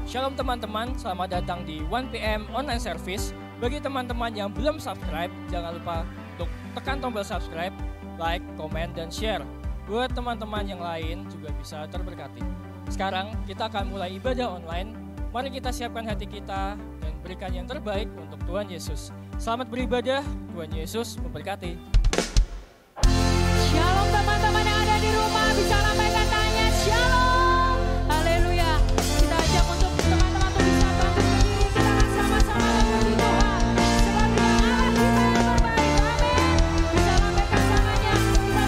Shalom teman-teman, selamat datang di 1PM online service. Bagi teman-teman yang belum subscribe, jangan lupa untuk tekan tombol subscribe, like, komen, dan share. Buat teman-teman yang lain juga bisa terberkati. Sekarang kita akan mulai ibadah online. Mari kita siapkan hati kita dan berikan yang terbaik untuk Tuhan Yesus. Selamat beribadah, Tuhan Yesus memberkati. Shalom teman-teman yang ada di rumah, bisa lambaikan tangannya, shalom, haleluya. Kita ajak untuk teman-teman untuk bisa bangkit berdiri, kita akan sama-sama memuji Tuhan. Sebab Dia Allah kita yang terbaik, amin. Bisa lambaikan tangannya, kita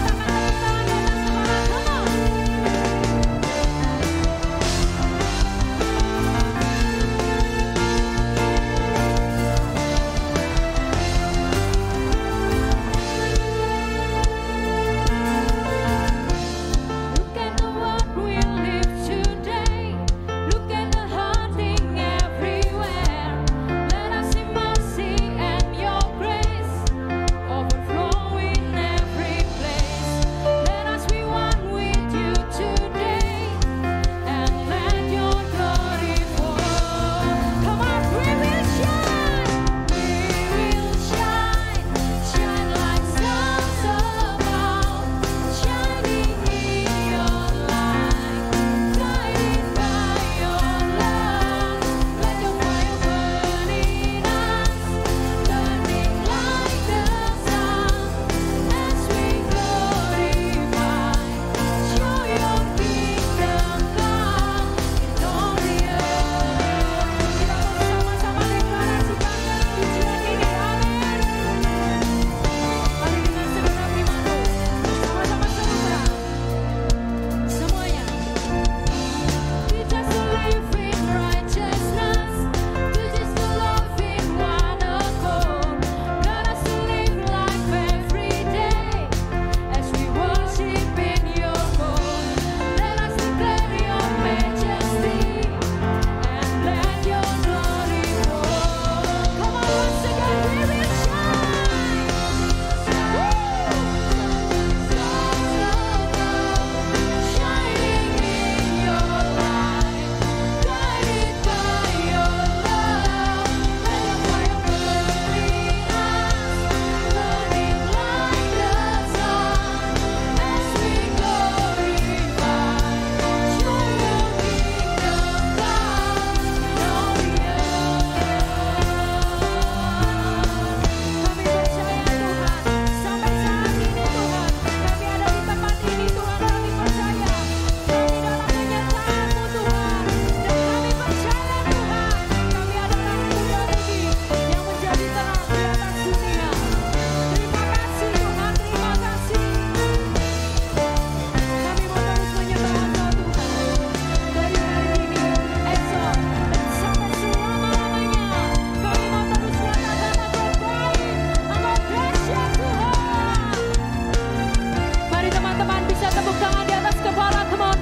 akan tepuk tangan di atas kepala, come on.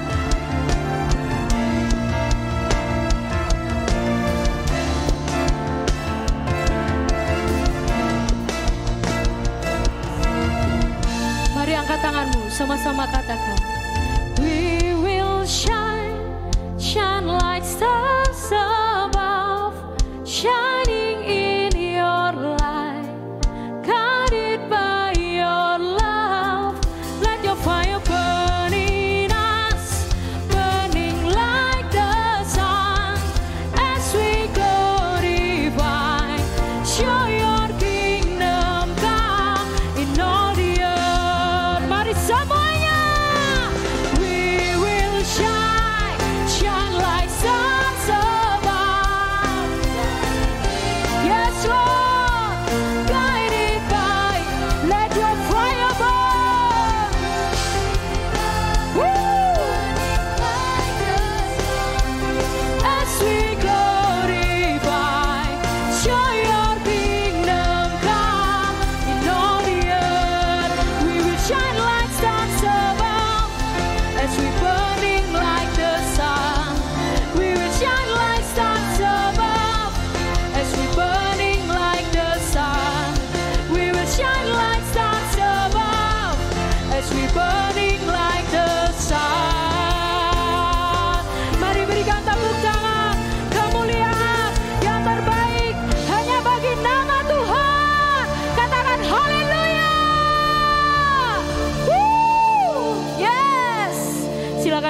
Sama-sama katakan, we will shine, shine like stars above, shining in your light, guided by your love. Let your fire burn in us, burning like the sun, as we glorify, show your kingdom come in all the earth. Mari semuanya.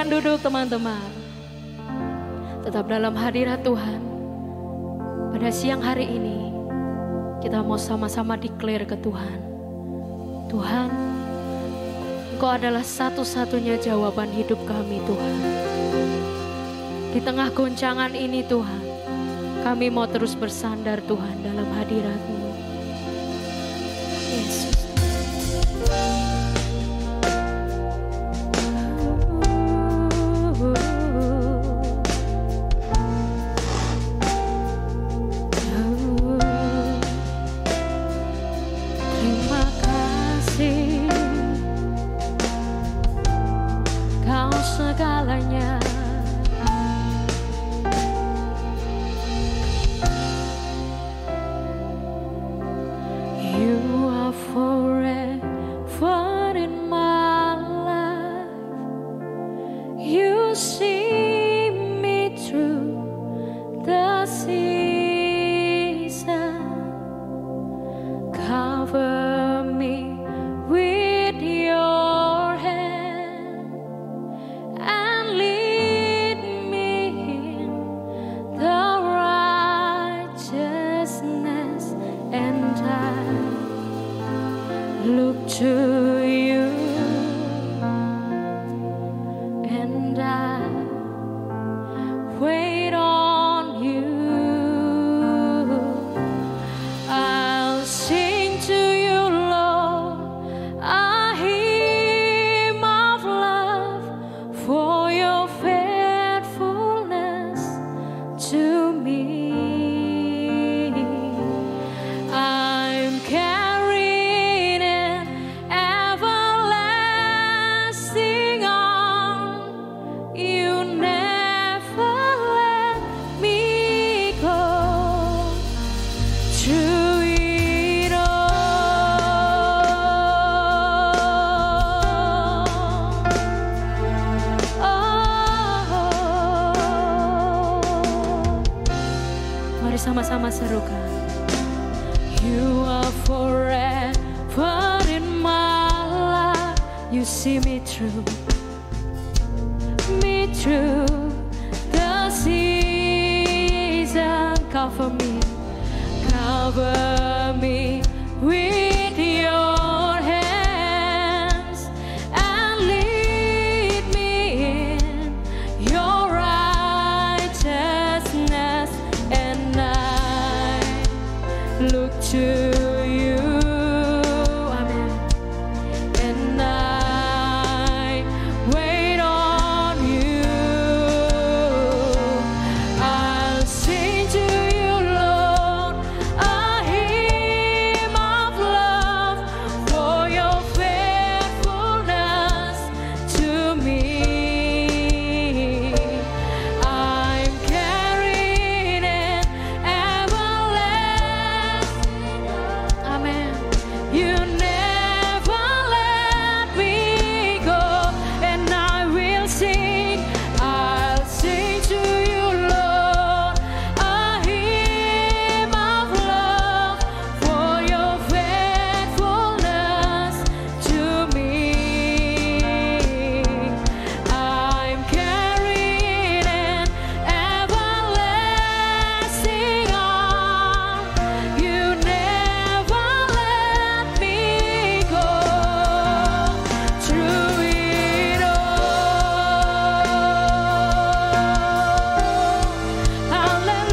Silakan duduk teman-teman. Tetap dalam hadirat Tuhan. Pada siang hari ini kita mau sama-sama declare ke Tuhan. Tuhan, Engkau adalah satu-satunya jawaban hidup kami Tuhan. Di tengah goncangan ini Tuhan, kami mau terus bersandar Tuhan dalam hadirat-Mu. Yesus. Terima kasih, Kau segalanya. You are forever in my life. You see me through the season. Cover me with your hand and lead me in the righteousness, and I look to you, and I wait on you. I'll sing to you, Lord, a hymn of love for your faithfulness to me. I'm carried in everlasting arms. You never let me go. Through it all. Mari sama-sama serukan. You are forever in my life. You see me through the season. Cover me with your hands and lead me in your righteousness, and I look to you, amen, and I wait on you. I'll sing to you, Lord, a hymn of love for your faithfulness to me. I'm carried in everlasting, amen. You never let me go, and I will sing. I'll sing to you, Lord, a hymn of love for your faithfulness to me. I'm carried in everlasting arms. You never let me go. Through it all, hallelujah.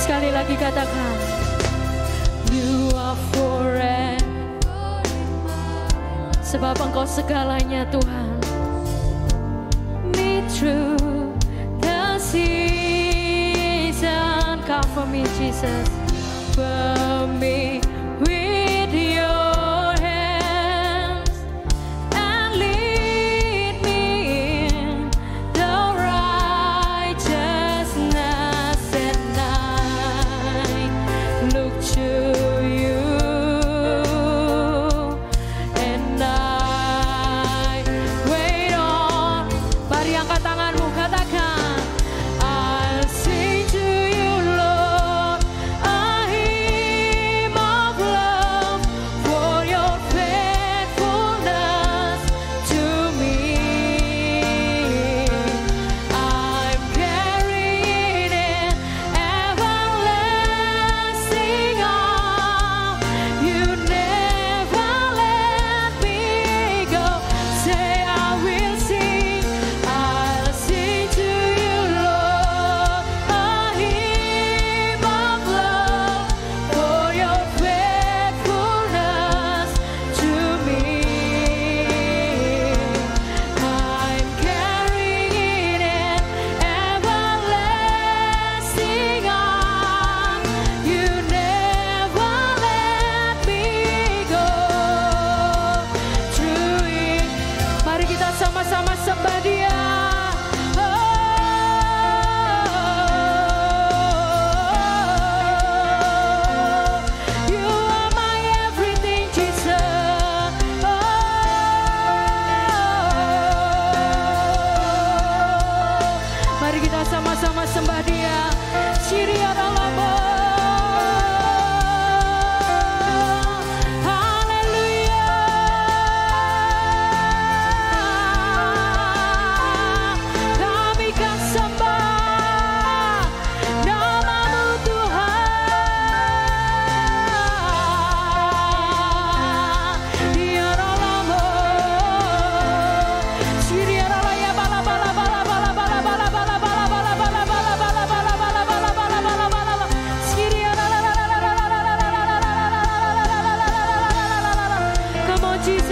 Sekali lagi katakan, you are forever, sebab Engkau segalanya Tuhan. Me through the season. Cover me, Jesus. Cover me with your hands and lead me in the righteousness, and I look to you, and I wait on. Mari angkat tanganmu, katakan, I'll sing to you, Lord, a hymn of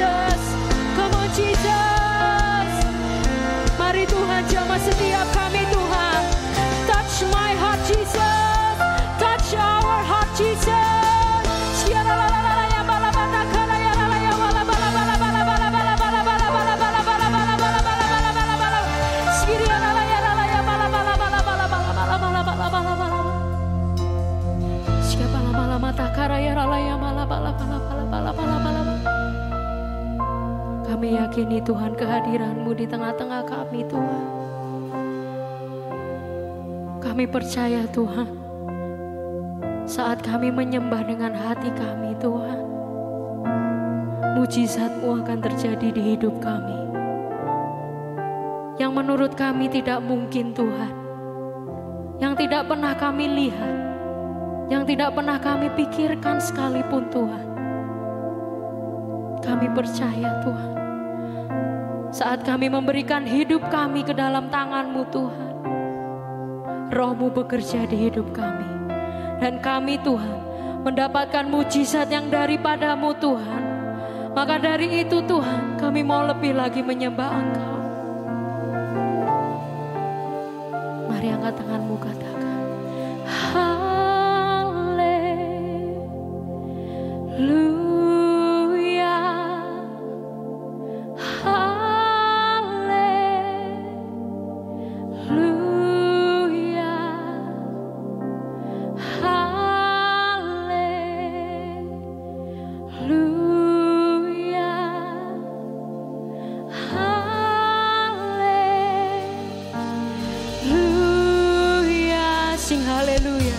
Jesus. Come on Jesus. Mari Tuhan jamah setiap kami Tuhan. Touch my heart Jesus. Touch our heart Jesus. Kami yakini Tuhan kehadiran-Mu di tengah-tengah kami Tuhan. Kami percaya Tuhan, saat kami menyembah dengan hati kami Tuhan, mujizat-Mu akan terjadi di hidup kami. Yang menurut kami tidak mungkin Tuhan, yang tidak pernah kami lihat, yang tidak pernah kami pikirkan sekalipun Tuhan. Kami percaya Tuhan, saat kami memberikan hidup kami ke dalam tangan-Mu Tuhan, Roh-Mu bekerja di hidup kami. Dan kami Tuhan mendapatkan mujizat yang daripada-Mu Tuhan. Maka dari itu Tuhan, kami mau lebih lagi menyembah Engkau. Mari angkat tangan-Mu, katakan Haleluya.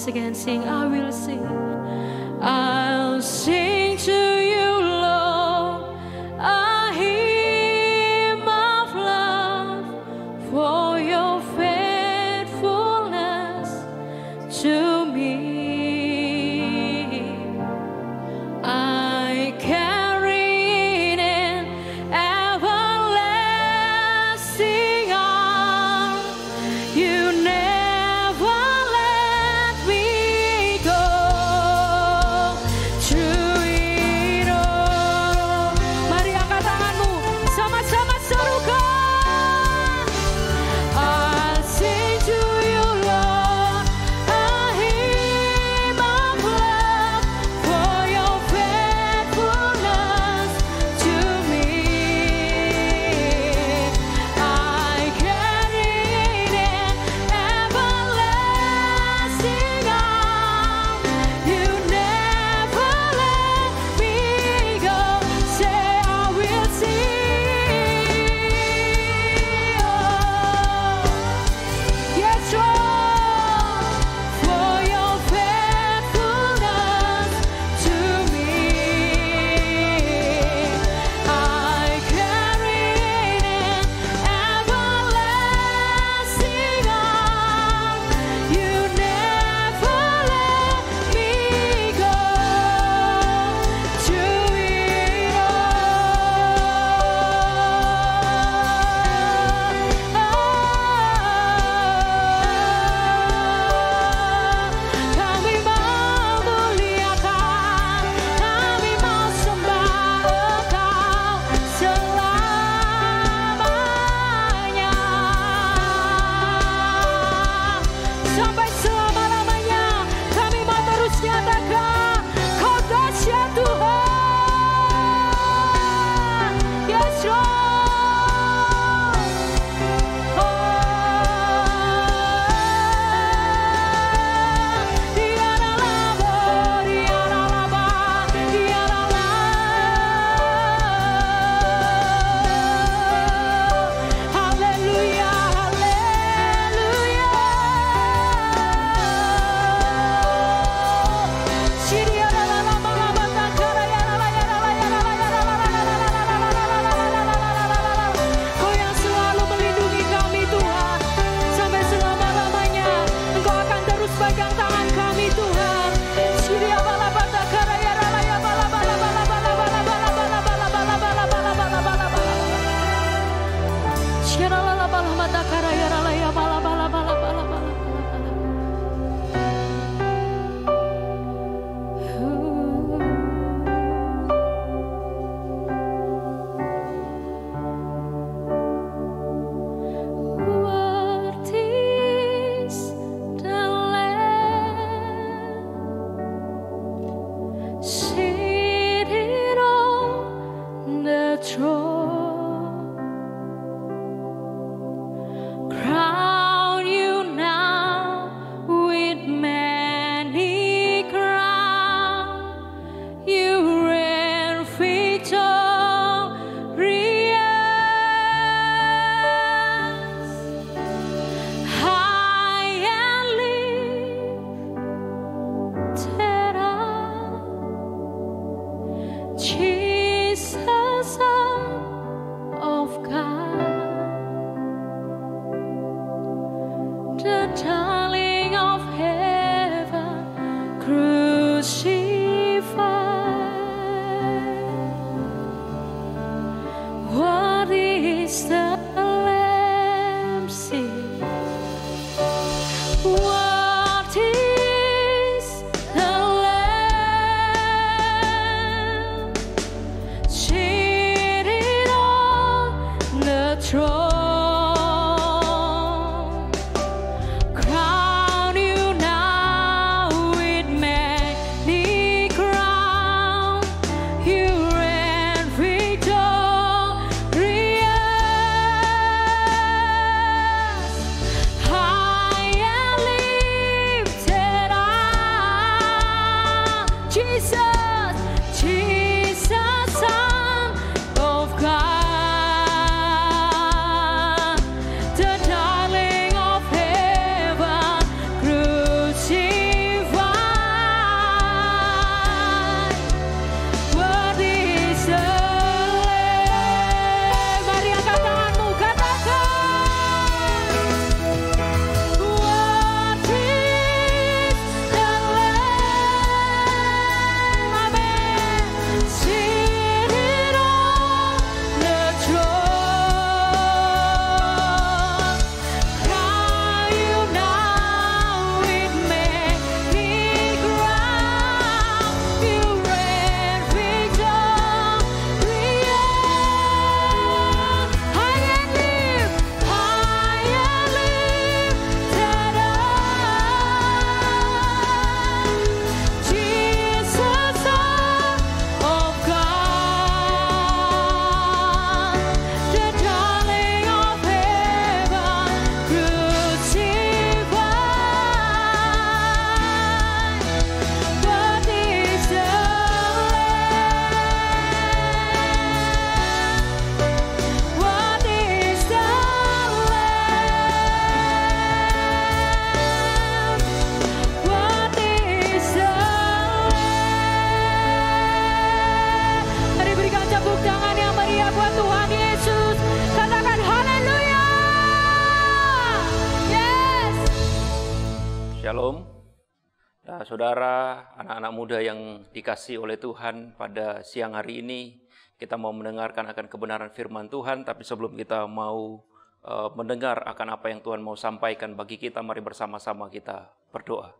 Again, sing, I will sing. I'll sing to you, Lord, a hymn of love for your faithfulness to me. I carry in an everlasting arm. You never let me go. True What is the Lamb sin? What is the Lamb seated on the throne? Crown you now with many crowns. You reign victorious. High and lifted up, Jesus, Jesus, Son of God, the darling of heaven, crucified. Worthy is the Lamb. Mari angkat tanganmu, katakan. Worthy is the Lamb. Amen. Seated on the throne. Crown you now with many crowns. You reign victorious. High and lifted up, Jesus, Son of God, the darling of heaven, crucified. What is the Lamb? What is the Lamb? What is the Lamb? Mari berikan tepuk tangan yang meriah buat Tuhan Yesus. Katakan haleluya. Yes. Shalom, ya, saudara, anak-anak muda yang dikasihi oleh Tuhan. Pada siang hari ini kita mau mendengarkan akan kebenaran firman Tuhan. Tapi sebelum kita mau mendengar akan apa yang Tuhan mau sampaikan bagi kita, mari bersama-sama kita berdoa.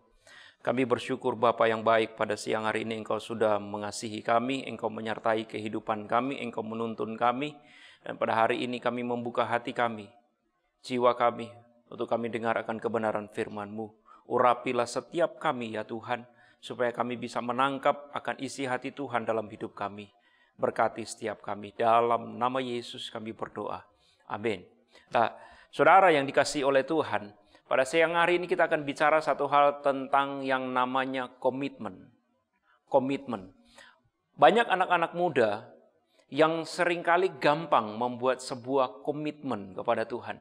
Kami bersyukur Bapa yang baik, pada siang hari ini Engkau sudah mengasihi kami, Engkau menyertai kehidupan kami, Engkau menuntun kami. Dan pada hari ini kami membuka hati kami, jiwa kami, untuk kami dengar akan kebenaran firman-Mu. Urapilah setiap kami ya Tuhan, supaya kami bisa menangkap akan isi hati Tuhan dalam hidup kami. Berkati setiap kami, dalam nama Yesus kami berdoa. Amin. Nah, saudara yang dikasihi oleh Tuhan, pada siang hari ini kita akan bicara satu hal tentang yang namanya komitmen. Komitmen. Banyak anak-anak muda yang seringkali gampang membuat sebuah komitmen kepada Tuhan.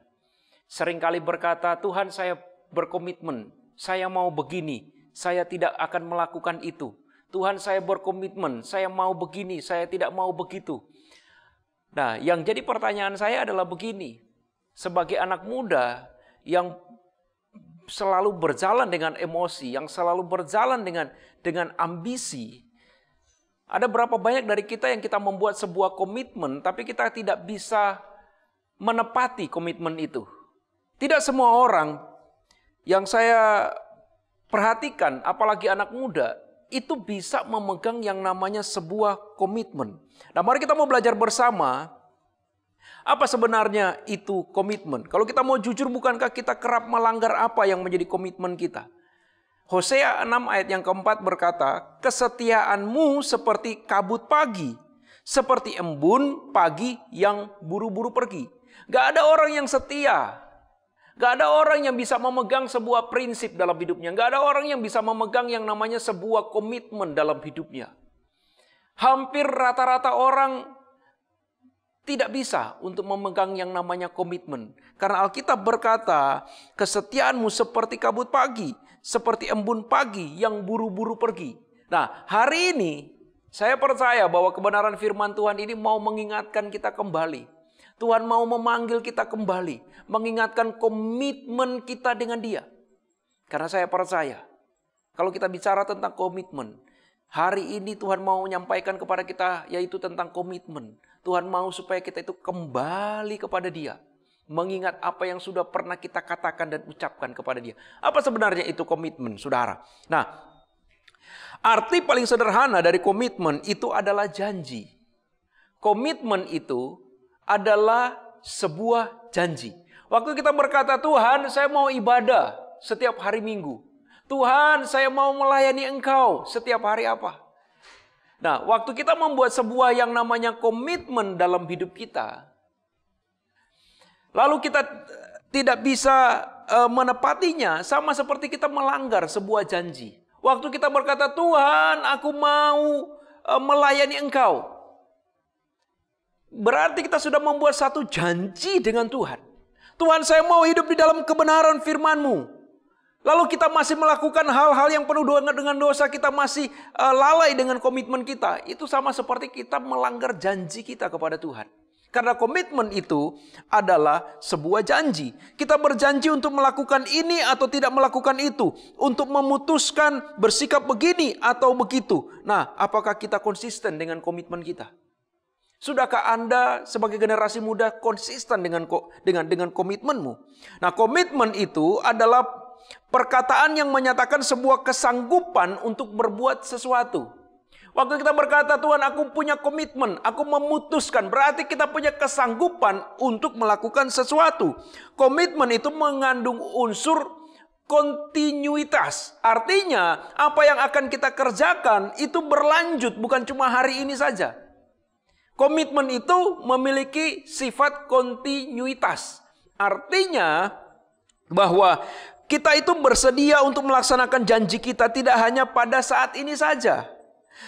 Seringkali berkata, Tuhan saya berkomitmen, saya mau begini, saya tidak akan melakukan itu. Tuhan saya berkomitmen, saya mau begini, saya tidak mau begitu. Nah, yang jadi pertanyaan saya adalah begini. Sebagai anak muda yang selalu berjalan dengan emosi, yang selalu berjalan dengan ambisi, ada berapa banyak dari kita yang kita membuat sebuah komitmen, tapi kita tidak bisa menepati komitmen itu. Tidak semua orang yang saya perhatikan, apalagi anak muda, itu bisa memegang yang namanya sebuah komitmen. Nah, mari kita mau belajar bersama, apa sebenarnya itu komitmen? Kalau kita mau jujur, bukankah kita kerap melanggar apa yang menjadi komitmen kita? Hosea 6 ayat yang keempat berkata, kesetiaanmu seperti kabut pagi, seperti embun pagi yang buru-buru pergi. Gak ada orang yang setia. Gak ada orang yang bisa memegang sebuah prinsip dalam hidupnya. Gak ada orang yang bisa memegang yang namanya sebuah komitmen dalam hidupnya. Hampir rata-rata orang tidak bisa untuk memegang yang namanya komitmen. Karena Alkitab berkata, kesetiaanmu seperti kabut pagi, seperti embun pagi yang buru-buru pergi. Nah, hari ini saya percaya bahwa kebenaran firman Tuhan ini mau mengingatkan kita kembali. Tuhan mau memanggil kita kembali, mengingatkan komitmen kita dengan Dia. Karena saya percaya Kalau kita bicara tentang komitmen, hari ini Tuhan mau menyampaikan kepada kita yaitu tentang komitmen. Tuhan mau supaya kita itu kembali kepada Dia. Mengingat apa yang sudah pernah kita katakan dan ucapkan kepada Dia. Apa sebenarnya itu komitmen, saudara? Nah, arti paling sederhana dari komitmen itu adalah janji. Komitmen itu adalah sebuah janji. Waktu kita berkata, Tuhan saya mau ibadah setiap hari Minggu. Tuhan saya mau melayani Engkau setiap hari apa? Nah, waktu kita membuat sebuah yang namanya komitmen dalam hidup kita, lalu kita tidak bisa menepatinya, sama seperti kita melanggar sebuah janji. Waktu kita berkata, Tuhan aku mau melayani Engkau, berarti kita sudah membuat satu janji dengan Tuhan. Tuhan saya mau hidup di dalam kebenaran firman-Mu. Lalu kita masih melakukan hal-hal yang penuh dengan dosa, kita masih lalai dengan komitmen kita. Itu sama seperti kita melanggar janji kita kepada Tuhan. Karena komitmen itu adalah sebuah janji. Kita berjanji untuk melakukan ini atau tidak melakukan itu. Untuk memutuskan bersikap begini atau begitu. Nah, apakah kita konsisten dengan komitmen kita? Sudahkah Anda sebagai generasi muda konsisten dengan komitmenmu? Nah, komitmen itu adalah perkataan yang menyatakan sebuah kesanggupan untuk berbuat sesuatu. Waktu kita berkata, Tuhan aku punya komitmen, aku memutuskan, berarti kita punya kesanggupan untuk melakukan sesuatu. Komitmen itu mengandung unsur kontinuitas. Artinya, apa yang akan kita kerjakan itu berlanjut, bukan cuma hari ini saja. Komitmen itu memiliki sifat kontinuitas. Artinya, bahwa kita itu bersedia untuk melaksanakan janji kita tidak hanya pada saat ini saja,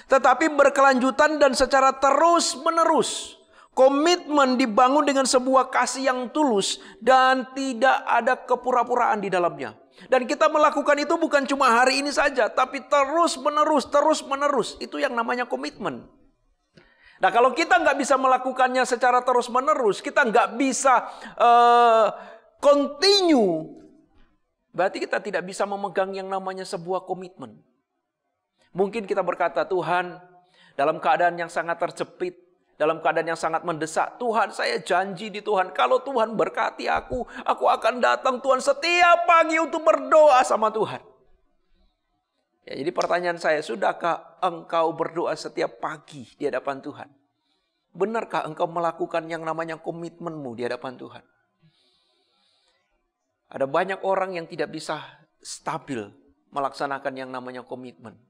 tetapi berkelanjutan dan secara terus-menerus. Komitmen dibangun dengan sebuah kasih yang tulus dan tidak ada kepura-puraan di dalamnya. Dan kita melakukan itu bukan cuma hari ini saja, tapi terus-menerus. Itu yang namanya komitmen. Nah, kalau kita nggak bisa melakukannya secara terus-menerus, kita nggak bisa continue, berarti kita tidak bisa memegang yang namanya sebuah komitmen. Mungkin kita berkata, Tuhan, dalam keadaan yang sangat terjepit, dalam keadaan yang sangat mendesak, Tuhan saya janji di Tuhan, kalau Tuhan berkati aku akan datang Tuhan setiap pagi untuk berdoa sama Tuhan. Ya, jadi pertanyaan saya, sudahkah engkau berdoa setiap pagi di hadapan Tuhan? Benarkah engkau melakukan yang namanya komitmenmu di hadapan Tuhan? Ada banyak orang yang tidak bisa stabil melaksanakan yang namanya komitmen.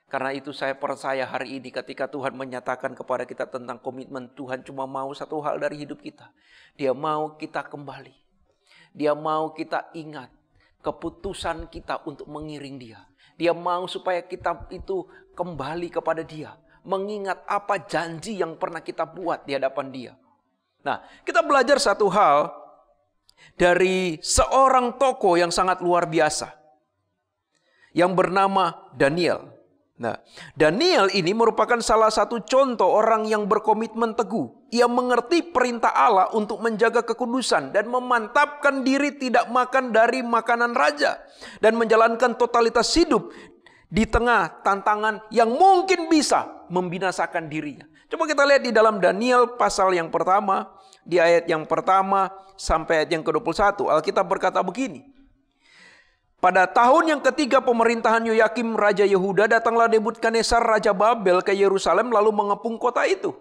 Karena itu saya percaya hari ini ketika Tuhan menyatakan kepada kita tentang komitmen, Tuhan cuma mau satu hal dari hidup kita. Dia mau kita kembali. Dia mau kita ingat keputusan kita untuk mengiring Dia. Dia mau supaya kita itu kembali kepada Dia. Mengingat apa janji yang pernah kita buat di hadapan Dia. Nah, kita belajar satu hal dari seorang tokoh yang sangat luar biasa. Yang bernama Daniel. Nah, Daniel ini merupakan salah satu contoh orang yang berkomitmen teguh. Ia mengerti perintah Allah untuk menjaga kekudusan dan memantapkan diri tidak makan dari makanan raja. Dan menjalankan totalitas hidup di tengah tantangan yang mungkin bisa membinasakan dirinya. Coba kita lihat di dalam Daniel pasal yang pertama, di ayat yang pertama sampai ayat yang ke-21. Alkitab berkata begini. Pada tahun yang ketiga pemerintahan Yoyakim Raja Yehuda, datanglah Nebukadnezar Raja Babel ke Yerusalem lalu mengepung kota itu.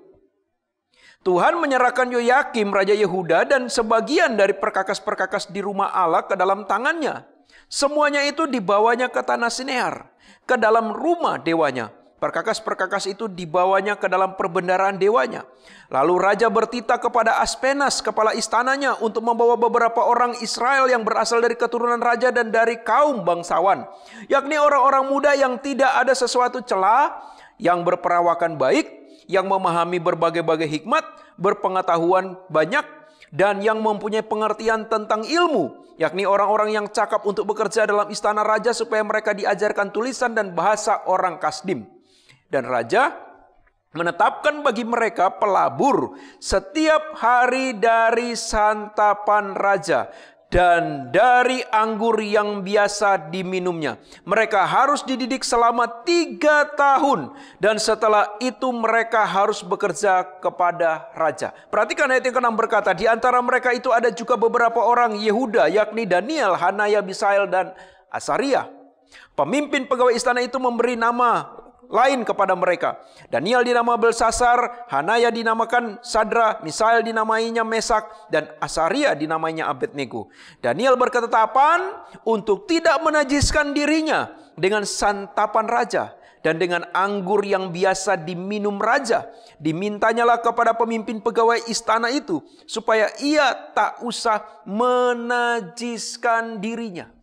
Tuhan menyerahkan Yoyakim Raja Yehuda dan sebagian dari perkakas-perkakas di rumah Allah ke dalam tangannya. Semuanya itu dibawanya ke tanah Sinear, ke dalam rumah dewanya. Perkakas-perkakas itu dibawanya ke dalam perbendaharaan dewanya. Lalu raja bertitah kepada Aspenas, kepala istananya, untuk membawa beberapa orang Israel yang berasal dari keturunan raja dan dari kaum bangsawan, yakni orang-orang muda yang tidak ada sesuatu celah, yang berperawakan baik, yang memahami berbagai-bagai hikmat, berpengetahuan banyak, dan yang mempunyai pengertian tentang ilmu, yakni orang-orang yang cakap untuk bekerja dalam istana raja supaya mereka diajarkan tulisan dan bahasa orang Kasdim. Dan raja menetapkan bagi mereka pelabur setiap hari dari santapan raja dan dari anggur yang biasa diminumnya. Mereka harus dididik selama 3 tahun. Dan setelah itu mereka harus bekerja kepada raja. Perhatikan ayat yang ke-6 berkata, di antara mereka itu ada juga beberapa orang Yehuda, yakni Daniel, Hanaya, Misael, dan Asaria. Pemimpin pegawai istana itu memberi nama lain kepada mereka. Daniel dinama Belsasar, Hanaya dinamakan Sadra, Misael dinamainya Mesak, dan Asaria dinamainya Abednego. Daniel berketetapan untuk tidak menajiskan dirinya dengan santapan raja dan dengan anggur yang biasa diminum raja. Dimintanyalah kepada pemimpin pegawai istana itu supaya ia tak usah menajiskan dirinya.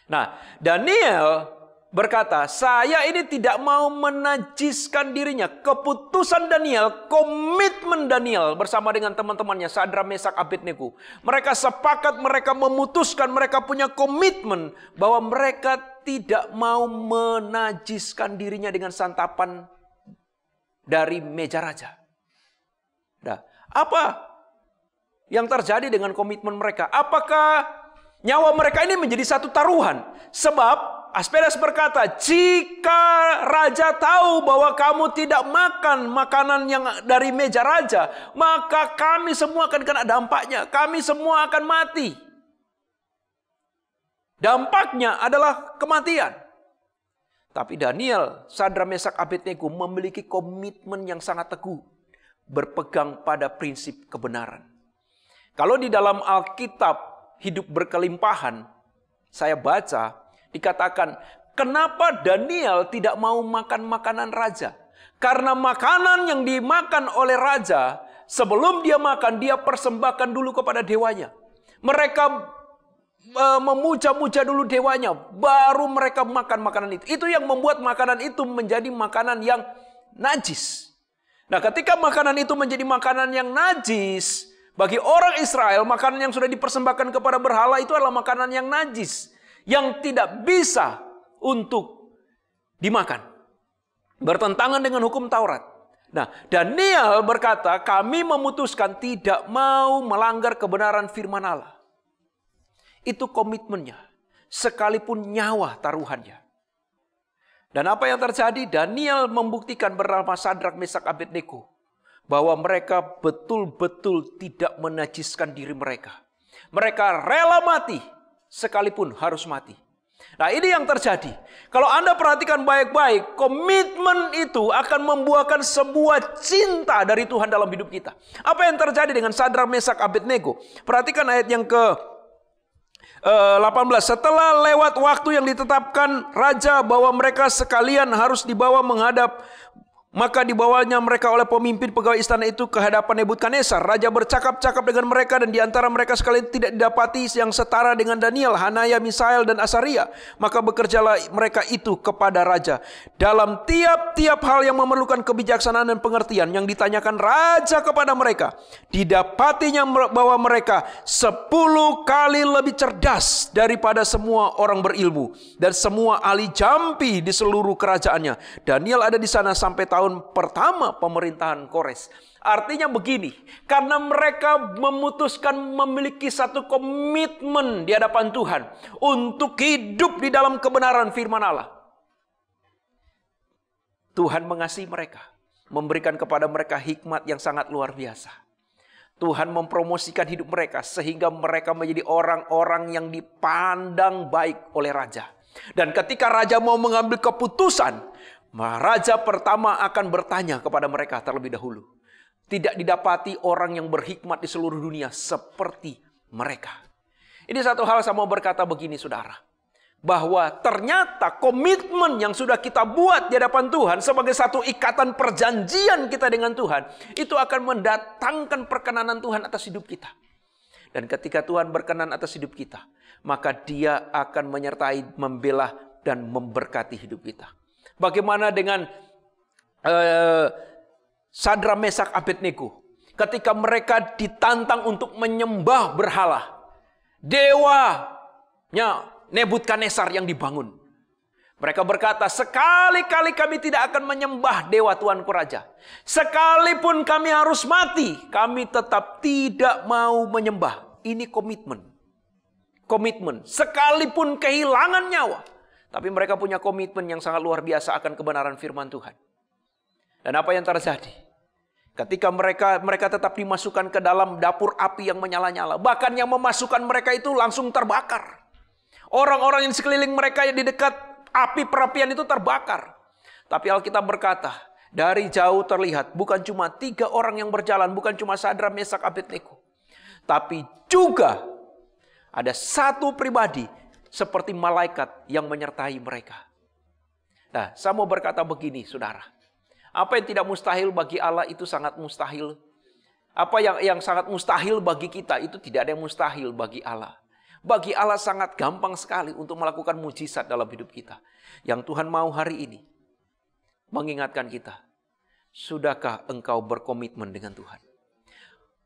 Nah, Daniel berkata, saya ini tidak mau menajiskan dirinya. Keputusan Daniel, komitmen Daniel bersama dengan teman-temannya, Sadra, Mesak, Abednego. Mereka sepakat, mereka memutuskan, mereka punya komitmen bahwa mereka tidak mau menajiskan dirinya dengan santapan dari meja raja. Nah, apa yang terjadi dengan komitmen mereka? Apakah nyawa mereka ini menjadi satu taruhan? Sebab Aspedas berkata, jika raja tahu bahwa kamu tidak makan makanan yang dari meja raja, maka kami semua akan kena dampaknya. Kami semua akan mati. Dampaknya adalah kematian. Tapi Daniel, Sadra, Mesak, Abednego memiliki komitmen yang sangat teguh, berpegang pada prinsip kebenaran. Kalau di dalam Alkitab hidup berkelimpahan, saya baca, dikatakan, kenapa Daniel tidak mau makan makanan raja? Karena makanan yang dimakan oleh raja, sebelum dia makan, dia persembahkan dulu kepada dewanya. Mereka memuja-muja dulu dewanya, baru mereka makan makanan itu. Itu yang membuat makanan itu menjadi makanan yang najis. Nah, ketika makanan itu menjadi makanan yang najis, bagi orang Israel, makanan yang sudah dipersembahkan kepada berhala itu adalah makanan yang najis, yang tidak bisa untuk dimakan. Bertentangan dengan hukum Taurat. Nah, Daniel berkata, kami memutuskan tidak mau melanggar kebenaran firman Allah. Itu komitmennya, sekalipun nyawa taruhannya. Dan apa yang terjadi? Daniel membuktikan bernama Sadrak, Mesak, Abednego bahwa mereka betul-betul tidak menajiskan diri mereka. Mereka rela mati, sekalipun harus mati. Nah, ini yang terjadi. Kalau Anda perhatikan baik-baik, komitmen itu akan membuahkan sebuah cinta dari Tuhan dalam hidup kita. Apa yang terjadi dengan Sadrak, Mesak, Abednego? Perhatikan ayat yang ke-18. Setelah lewat waktu yang ditetapkan raja bahwa mereka sekalian harus dibawa menghadap, maka dibawanya mereka oleh pemimpin pegawai istana itu ke hadapan Nebukadnezar. Raja bercakap-cakap dengan mereka, dan di antara mereka sekalian tidak didapati yang setara dengan Daniel, Hanaya, Misael, dan Asaria. Maka bekerjalah mereka itu kepada raja. Dalam tiap-tiap hal yang memerlukan kebijaksanaan dan pengertian yang ditanyakan raja kepada mereka, didapatinya bahwa mereka 10 kali lebih cerdas daripada semua orang berilmu dan semua ahli jampi di seluruh kerajaannya. Daniel ada di sana sampai tahun pertama pemerintahan Kores. Artinya begini, karena mereka memutuskan memiliki satu komitmen di hadapan Tuhan untuk hidup di dalam kebenaran firman Allah, Tuhan mengasihi mereka, memberikan kepada mereka hikmat yang sangat luar biasa. Tuhan mempromosikan hidup mereka sehingga mereka menjadi orang-orang yang dipandang baik oleh raja. Dan ketika raja mau mengambil keputusan, raja pertama akan bertanya kepada mereka terlebih dahulu. Tidak didapati orang yang berhikmat di seluruh dunia seperti mereka. Ini satu hal saya mau berkata begini, saudara. Bahwa ternyata komitmen yang sudah kita buat di hadapan Tuhan sebagai satu ikatan perjanjian kita dengan Tuhan, itu akan mendatangkan perkenanan Tuhan atas hidup kita. Dan ketika Tuhan berkenan atas hidup kita, maka Dia akan menyertai, membela, dan memberkati hidup kita. Bagaimana dengan Sadra, Mesak, Abednego? Ketika mereka ditantang untuk menyembah berhala, dewanya Nebukadnezar yang dibangun. Mereka berkata, sekali-kali kami tidak akan menyembah dewa Tuanku Raja. Sekalipun kami harus mati, kami tetap tidak mau menyembah. Ini komitmen. komitmen. Sekalipun kehilangan nyawa. Tapi mereka punya komitmen yang sangat luar biasa akan kebenaran firman Tuhan. Dan apa yang terjadi? Ketika mereka tetap dimasukkan ke dalam dapur api yang menyala-nyala. Bahkan yang memasukkan mereka itu langsung terbakar. Orang-orang yang sekeliling mereka yang di dekat api perapian itu terbakar. Tapi Alkitab berkata, dari jauh terlihat bukan cuma 3 orang yang berjalan. Bukan cuma Sadrak, Mesak, Abednego. Tapi juga ada satu pribadi seperti malaikat yang menyertai mereka. Nah, saya mau berkata begini, saudara. Apa yang tidak mustahil bagi Allah itu sangat mustahil. Apa yang sangat mustahil bagi kita itu tidak ada yang mustahil bagi Allah. Bagi Allah sangat gampang sekali untuk melakukan mujizat dalam hidup kita. Yang Tuhan mau hari ini mengingatkan kita. Sudahkah engkau berkomitmen dengan Tuhan?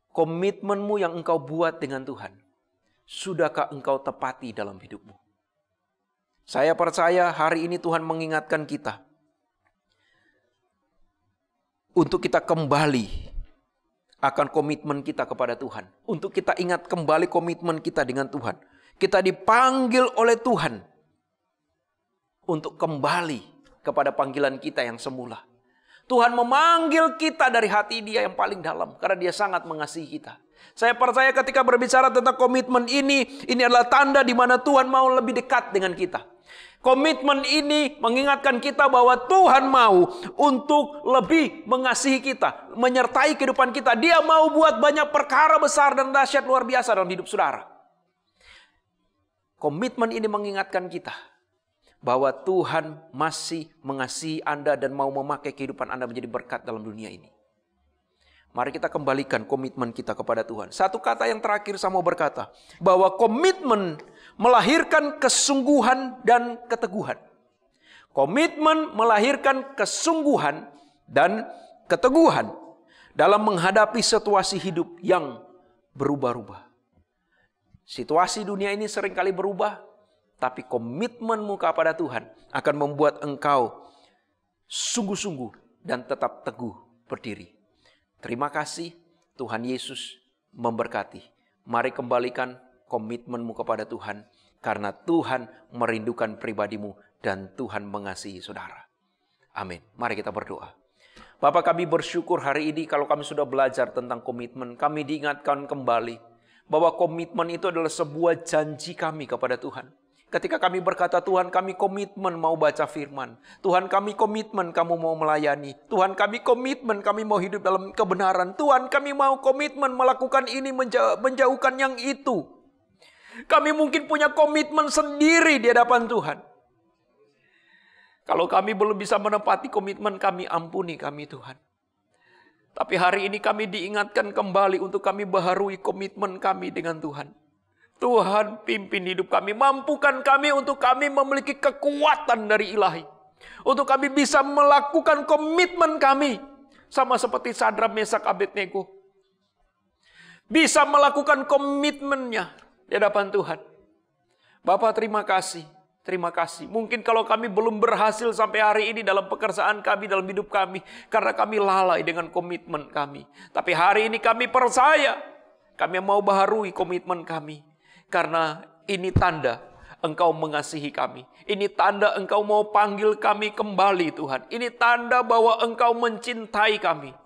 Komitmenmu yang engkau buat dengan Tuhan. Sudahkah engkau tepati dalam hidupmu? Saya percaya hari ini Tuhan mengingatkan kita. Untuk kita kembali akan komitmen kita kepada Tuhan. Untuk kita ingat kembali komitmen kita dengan Tuhan. Kita dipanggil oleh Tuhan untuk kembali kepada panggilan kita yang semula. Tuhan memanggil kita dari hati Dia yang paling dalam. Karena Dia sangat mengasihi kita. Saya percaya ketika berbicara tentang komitmen ini adalah tanda di mana Tuhan mau lebih dekat dengan kita. Komitmen ini mengingatkan kita bahwa Tuhan mau untuk lebih mengasihi kita, menyertai kehidupan kita. Dia mau buat banyak perkara besar dan dahsyat luar biasa dalam hidup saudara. Komitmen ini mengingatkan kita bahwa Tuhan masih mengasihi Anda dan mau memakai kehidupan Anda menjadi berkat dalam dunia ini. Mari kita kembalikan komitmen kita kepada Tuhan. Satu kata yang terakhir saya mau berkata, bahwa komitmen melahirkan kesungguhan dan keteguhan. Komitmen melahirkan kesungguhan dan keteguhan dalam menghadapi situasi hidup yang berubah-ubah. Situasi dunia ini seringkali berubah, tapi komitmenmu kepada Tuhan akan membuat engkau sungguh-sungguh dan tetap teguh berdiri. Terima kasih, Tuhan Yesus memberkati. Mari kembalikan komitmenmu kepada Tuhan, karena Tuhan merindukan pribadimu dan Tuhan mengasihi saudara. Amin. Mari kita berdoa. Bapa, kami bersyukur hari ini kalau kami sudah belajar tentang komitmen. Kami diingatkan kembali bahwa komitmen itu adalah sebuah janji kami kepada Tuhan. Ketika kami berkata, Tuhan kami komitmen mau baca firman. Tuhan kami komitmen kamu mau melayani. Tuhan kami komitmen kami mau hidup dalam kebenaran. Tuhan kami mau komitmen melakukan ini menjauhkan yang itu. Kami mungkin punya komitmen sendiri di hadapan Tuhan. Kalau kami belum bisa menepati komitmen kami, ampuni kami Tuhan. Tapi hari ini kami diingatkan kembali untuk kami baharui komitmen kami dengan Tuhan. Tuhan pimpin hidup kami, mampukan kami untuk kami memiliki kekuatan dari ilahi. Untuk kami bisa melakukan komitmen kami. Sama seperti Sadrak, Mesak, Abednego. Bisa melakukan komitmennya di hadapan Tuhan. Bapak terima kasih. Terima kasih. Mungkin kalau kami belum berhasil sampai hari ini dalam pekerjaan kami, dalam hidup kami. Karena kami lalai dengan komitmen kami. Tapi hari ini kami percaya. Kami mau baharui komitmen kami. Karena ini tanda Engkau mengasihi kami. Ini tanda Engkau mau panggil kami kembali Tuhan. Ini tanda bahwa Engkau mencintai kami.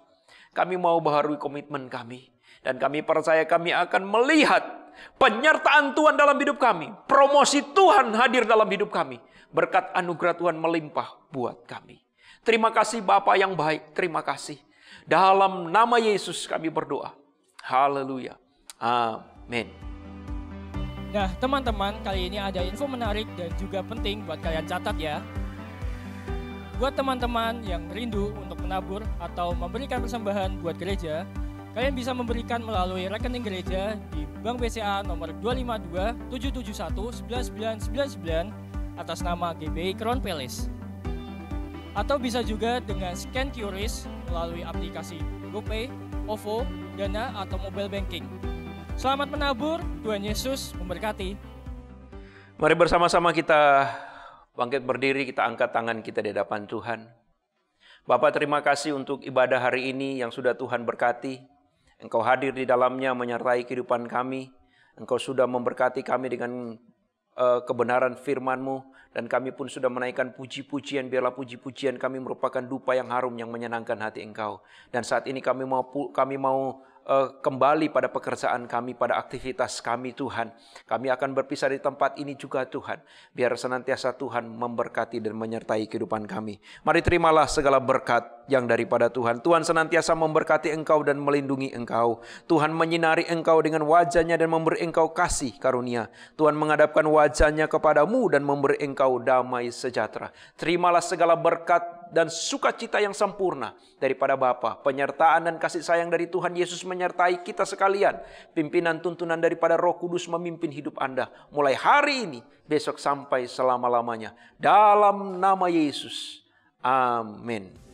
Kami mau baharui komitmen kami. Dan kami percaya kami akan melihat penyertaan Tuhan dalam hidup kami. Promosi Tuhan hadir dalam hidup kami. Berkat anugerah Tuhan melimpah buat kami. Terima kasih Bapa yang baik. Terima kasih. Dalam nama Yesus kami berdoa. Haleluya. Amin. Nah teman-teman, kali ini ada info menarik dan juga penting buat kalian catat ya. Buat teman-teman yang rindu untuk menabur atau memberikan persembahan buat gereja, kalian bisa memberikan melalui rekening gereja di Bank BCA nomor 252-771-1999 atas nama GBI Crown Palace. Atau bisa juga dengan scan QRIS melalui aplikasi GoPay, OVO, Dana, atau mobile banking. Selamat menabur, Tuhan Yesus memberkati. Mari bersama-sama kita bangkit berdiri, kita angkat tangan kita di hadapan Tuhan. Bapak terima kasih untuk ibadah hari ini yang sudah Tuhan berkati. Engkau hadir di dalamnya menyertai kehidupan kami. Engkau sudah memberkati kami dengan kebenaran firman-Mu, dan kami pun sudah menaikkan puji-pujian. Biarlah puji-pujian kami merupakan dupa yang harum yang menyenangkan hati Engkau. Dan saat ini kami mau kembali pada pekerjaan kami, pada aktivitas kami Tuhan. Kami akan berpisah di tempat ini juga Tuhan. Biar senantiasa Tuhan memberkati dan menyertai kehidupan kami. Mari terimalah segala berkat yang daripada Tuhan. Tuhan senantiasa memberkati engkau dan melindungi engkau. Tuhan menyinari engkau dengan wajah-Nya dan memberi engkau kasih karunia. Tuhan menghadapkan wajah-Nya kepadamu dan memberi engkau damai sejahtera. Terimalah segala berkat dan sukacita yang sempurna daripada Bapa, penyertaan dan kasih sayang dari Tuhan Yesus menyertai kita sekalian. Pimpinan tuntunan daripada Roh Kudus memimpin hidup Anda mulai hari ini, besok sampai selama-lamanya. Dalam nama Yesus. Amin.